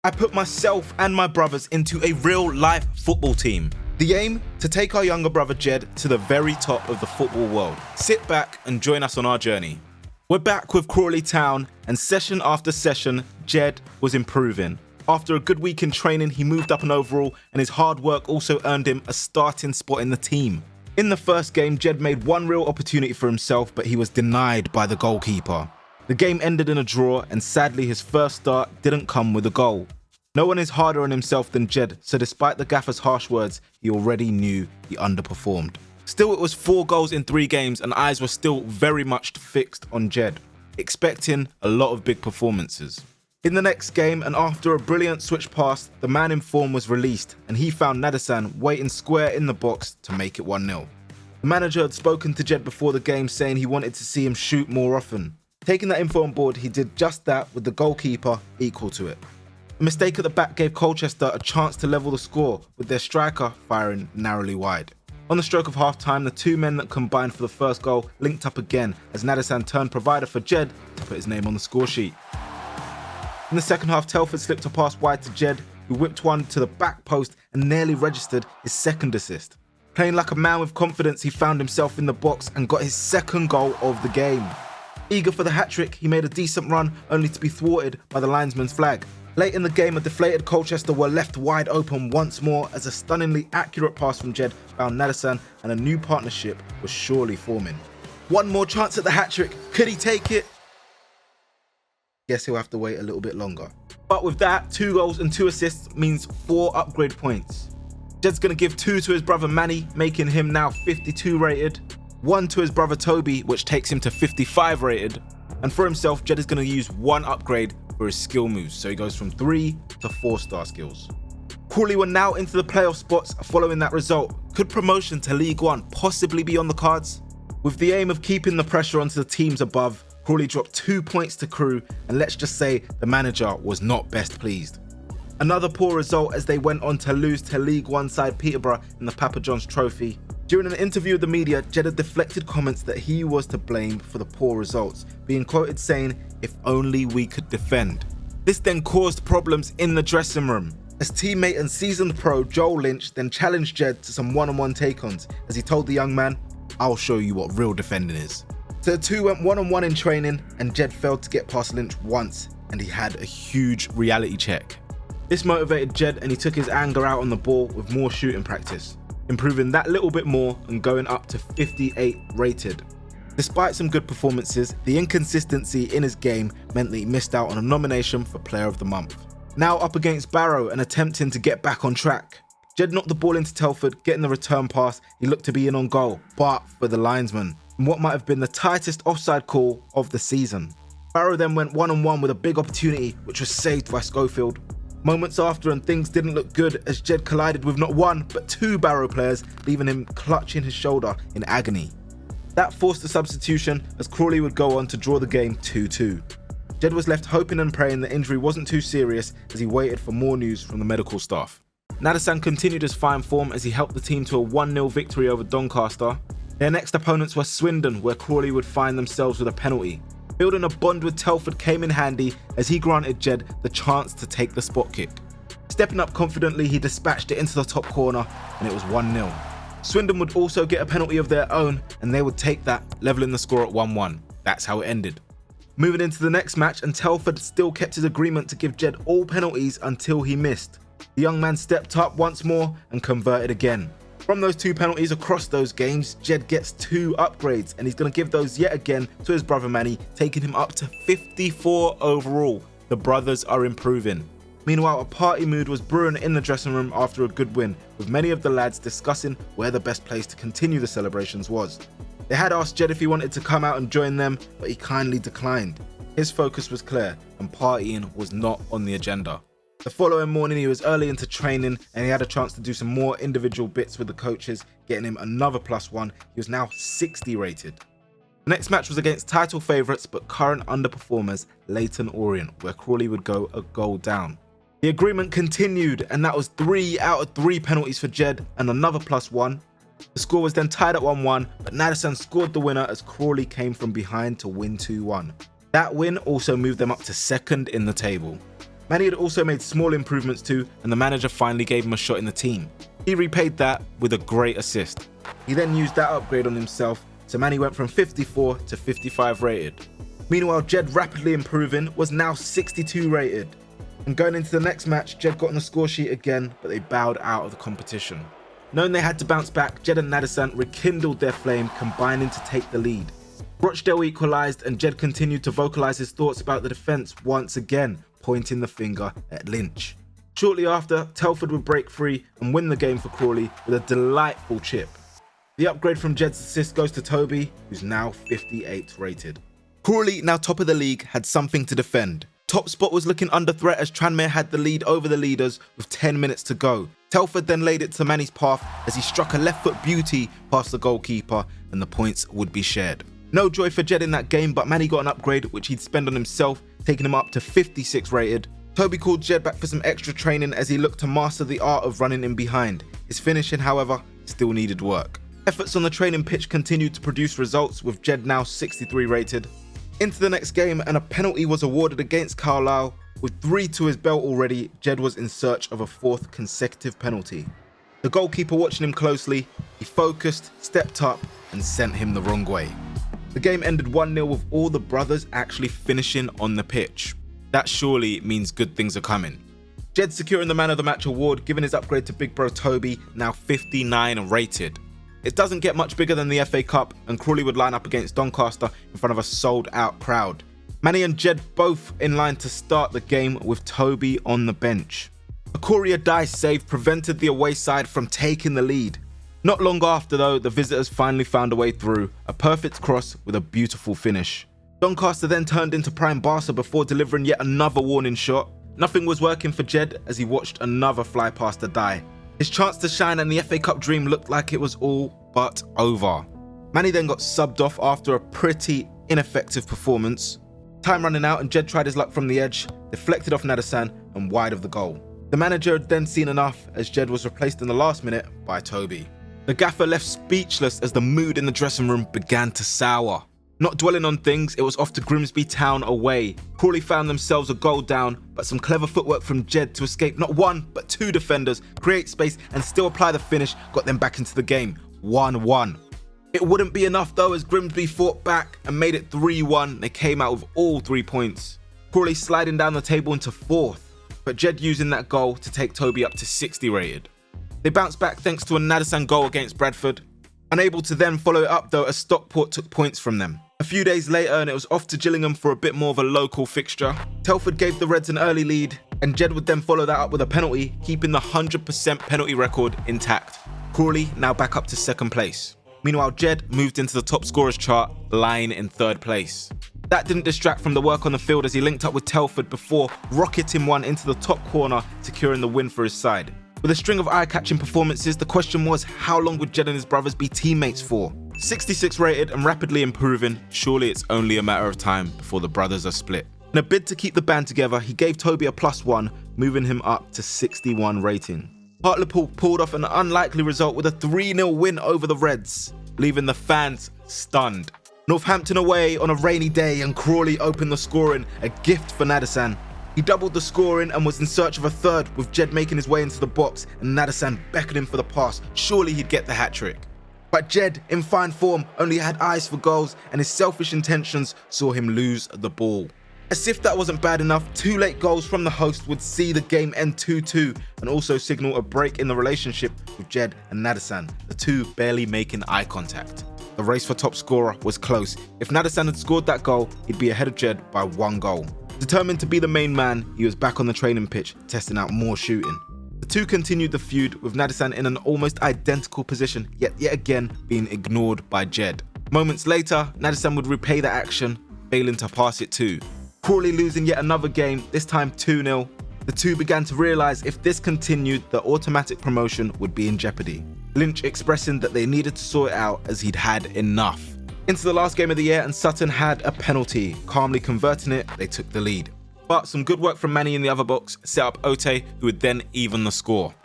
I put myself and my brothers into a real-life football team. The aim? To take our younger brother Jed to the very top of the football world. Sit back and join us on our journey. We're back with Crawley Town, and session after session, Jed was improving. After a good week in training, he moved up an overall, and his hard work also earned him a starting spot in the team. In the first game, Jed made one real opportunity for himself, but he was denied by the goalkeeper. The game ended in a draw, and sadly his first start didn't come with a goal. No one is harder on himself than Jed, so despite the gaffer's harsh words, he already knew he underperformed. Still, it was 4 goals in 3 games, and eyes were still very much fixed on Jed, expecting a lot of big performances. In the next game, and after a brilliant switch pass, the man in form was released, and he found Nadasan waiting square in the box to make it 1-0. The manager had spoken to Jed before the game, saying he wanted to see him shoot more often. Taking that info on board, he did just that, with the goalkeeper equal to it. A mistake at the back gave Colchester a chance to level the score, with their striker firing narrowly wide. On the stroke of half-time, the 2 men that combined for the first goal linked up again as Nadasan turned provider for Jed to put his name on the score sheet. In the second half, Telford slipped a pass wide to Jed, who whipped one to the back post and nearly registered his second assist. Playing like a man with confidence, he found himself in the box and got his second goal of the game. Eager for the hat-trick, he made a decent run, only to be thwarted by the linesman's flag. Late in the game, a deflated Colchester were left wide open once more as a stunningly accurate pass from Jed found Nadasan, and a new partnership was surely forming. One more chance at the hat-trick. Could he take it? Guess he'll have to wait a little bit longer. But with that, 2 goals and 2 assists means 4 upgrade points. Jed's going to give 2 to his brother Manny, making him now 52 rated. 1 to his brother Toby, which takes him to 55 rated. And for himself, Jed is going to use 1 upgrade for his skill moves, so he goes from 3 to 4-star skills. Crawley were now into the playoff spots following that result. Could promotion to League One possibly be on the cards? With the aim of keeping the pressure onto the teams above, Crawley dropped 2 points to Crewe, and let's just say the manager was not best pleased. Another poor result as they went on to lose to League One side Peterborough in the Papa John's Trophy. During an interview with the media, Jed had deflected comments that he was to blame for the poor results, being quoted saying, "If only we could defend." This then caused problems in the dressing room, as teammate and seasoned pro Joel Lynch then challenged Jed to some one-on-one take-ons, as he told the young man, "I'll show you what real defending is." So the 2 went one-on-one in training, and Jed failed to get past Lynch once, and he had a huge reality check. This motivated Jed, and he took his anger out on the ball with more shooting practice, improving that little bit more and going up to 58 rated. Despite some good performances, the inconsistency in his game meant that he missed out on a nomination for Player of the Month. Now up against Barrow and attempting to get back on track. Jed knocked the ball into Telford, getting the return pass. He looked to be in on goal, but for the linesman, in what might have been the tightest offside call of the season. Barrow then went one-on-one with a big opportunity, which was saved by Schofield. Moments after, and things didn't look good as Jed collided with not 1 but 2 Barrow players, leaving him clutching his shoulder in agony. That forced a substitution as Crawley would go on to draw the game 2-2. Jed was left hoping and praying the injury wasn't too serious as he waited for more news from the medical staff. Nadasan continued his fine form as he helped the team to a 1-0 victory over Doncaster. Their next opponents were Swindon, where Crawley would find themselves with a penalty. Building a bond with Telford came in handy as he granted Jed the chance to take the spot kick. Stepping up confidently, he dispatched it into the top corner, and it was 1-0. Swindon would also get a penalty of their own, and they would take that, levelling the score at 1-1. That's how it ended. Moving into the next match, and Telford still kept his agreement to give Jed all penalties until he missed. The young man stepped up once more and converted again. From those 2 penalties across those games, Jed gets 2 upgrades, and he's going to give those yet again to his brother Manny, taking him up to 54 overall. The brothers are improving. Meanwhile, a party mood was brewing in the dressing room after a good win, with many of the lads discussing where the best place to continue the celebrations was. They had asked Jed if he wanted to come out and join them, but he kindly declined. His focus was clear, and partying was not on the agenda. The following morning, he was early into training, and he had a chance to do some more individual bits with the coaches, getting him another +1. He was now 60 rated. The next match was against title favourites but current underperformers Leyton Orient, where Crawley would go a goal down. The agreement continued, and that was 3 out of 3 penalties for Jed and another +1. The score was then tied at 1-1, but Nadasan scored the winner as Crawley came from behind to win 2-1. That win also moved them up to 2nd in the table. Manny had also made small improvements too, and the manager finally gave him a shot in the team. He repaid that with a great assist. He then used that upgrade on himself, so Manny went from 54 to 55 rated. Meanwhile, Jed, rapidly improving, was now 62 rated. And going into the next match, Jed got on the score sheet again, but they bowed out of the competition. Knowing they had to bounce back, Jed and Nadasan rekindled their flame, combining to take the lead. Rochdale equalised, and Jed continued to vocalise his thoughts about the defence once again, pointing the finger at Lynch. Shortly after, Telford would break free and win the game for Crawley with a delightful chip. The upgrade from Jed's assist goes to Toby, who's now 58 rated. Crawley, now top of the league, had something to defend. Top spot was looking under threat as Tranmere had the lead over the leaders with 10 minutes to go. Telford then laid it to Manny's path as he struck a left foot beauty past the goalkeeper, and the points would be shared. No joy for Jed in that game, but Manny got an upgrade which he'd spend on himself, taking him up to 56 rated. Toby called Jed back for some extra training as he looked to master the art of running in behind. His finishing, however, still needed work. Efforts on the training pitch continued to produce results, with Jed now 63 rated. Into the next game, and a penalty was awarded against Carlisle. With 3 to his belt already, Jed was in search of a 4th consecutive penalty. The goalkeeper watching him closely, he focused, stepped up and sent him the wrong way. The game ended 1-0 with all the brothers actually finishing on the pitch. That surely means good things are coming. Jed securing the Man of the Match award, giving his upgrade to big bro Toby, now 59 rated. It doesn't get much bigger than the FA Cup, and Crawley would line up against Doncaster in front of a sold out crowd. Manny and Jed both in line to start the game with Toby on the bench. A Courier dice save prevented the away side from taking the lead. Not long after though, the visitors finally found a way through, a perfect cross with a beautiful finish. Doncaster then turned into prime Barca before delivering yet another warning shot. Nothing was working for Jed as he watched another fly past the die. His chance to shine and the FA Cup dream looked like it was all but over. Manny then got subbed off after a pretty ineffective performance. Time running out and Jed tried his luck from the edge, deflected off Nadasan and wide of the goal. The manager had then seen enough as Jed was replaced in the last minute by Toby. The gaffer left speechless as the mood in the dressing room began to sour. Not dwelling on things, it was off to Grimsby Town away. Crawley found themselves a goal down, but some clever footwork from Jed to escape not 1 but 2 defenders, create space and still apply the finish got them back into the game, 1-1. It wouldn't be enough though as Grimsby fought back and made it 3-1. They came out with all 3 points. Crawley sliding down the table into 4th, but Jed using that goal to take Toby up to 60 rated. They bounced back thanks to a Nadasan goal against Bradford. Unable to then follow it up though as Stockport took points from them. A few days later and it was off to Gillingham for a bit more of a local fixture. Telford gave the Reds an early lead and Jed would then follow that up with a penalty, keeping the 100% penalty record intact. Crawley now back up to 2nd place. Meanwhile, Jed moved into the top scorers chart, lying in 3rd place. That didn't distract from the work on the field as he linked up with Telford before rocketing one into the top corner, securing the win for his side. With a string of eye-catching performances, the question was how long would Jed and his brothers be teammates for? 66 rated and rapidly improving, surely it's only a matter of time before the brothers are split. In a bid to keep the band together, he gave Toby a +1, moving him up to 61 rating. Hartlepool pulled off an unlikely result with a 3-0 win over the Reds, leaving the fans stunned. Northampton away on a rainy day and Crawley opened the scoring, a gift for Nadasan. He doubled the scoring and was in search of a 3rd, with Jed making his way into the box and Nadasan beckoning for the pass. Surely he'd get the hat-trick. But Jed, in fine form, only had eyes for goals and his selfish intentions saw him lose the ball. As if that wasn't bad enough, 2 late goals from the host would see the game end 2-2 and also signal a break in the relationship with Jed and Nadasan, the 2 barely making eye contact. The race for top scorer was close. If Nadasan had scored that goal, he'd be ahead of Jed by 1 goal. Determined to be the main man, he was back on the training pitch, testing out more shooting. The 2 continued the feud, with Nadasan in an almost identical position, yet again being ignored by Jed. Moments later, Nadasan would repay the action, failing to pass it too. Crawley losing yet another game, this time 2-0. The 2 began to realise if this continued, the automatic promotion would be in jeopardy. Lynch expressing that they needed to sort it out as he'd had enough. Into the last game of the year and Sutton had a penalty. Calmly converting it, they took the lead. But some good work from Manny in the other box set up Ote, who would then even the score.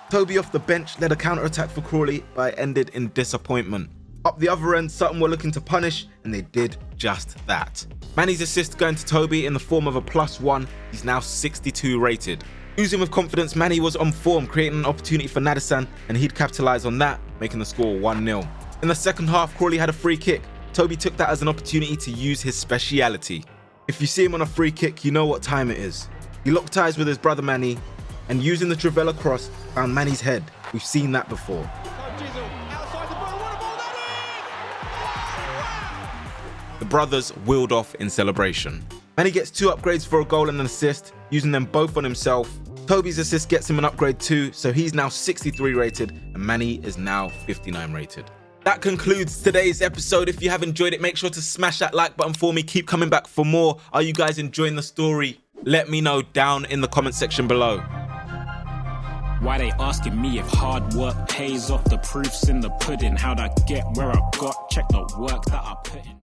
Toby off the bench led a counter-attack for Crawley, but it ended in disappointment. Up the other end, Sutton were looking to punish, and they did just that. Manny's assist going to Toby in the form of a +1, he's now 62 rated. Oozing with confidence, Manny was on form, creating an opportunity for Nadasan, and he'd capitalise on that, making the score 1-0. In the second half, Crawley had a free kick. Toby took that as an opportunity to use his speciality. If you see him on a free kick, you know what time it is. He locked eyes with his brother Manny, and using the Travella cross, found Manny's head. We've seen that before. The brothers wheeled off in celebration. Manny gets 2 upgrades for a goal and an assist, using them both on himself. Toby's assist gets him an upgrade too, so he's now 63 rated, and Manny is now 59 rated. That concludes today's episode. If you have enjoyed it, make sure to smash that like button for me. Keep coming back for more. Are you guys enjoying the story? Let me know down in the comment section below. Why they asking me if hard work pays off? The proof's in the pudding. How'd I get where I got? Check the work that I put in.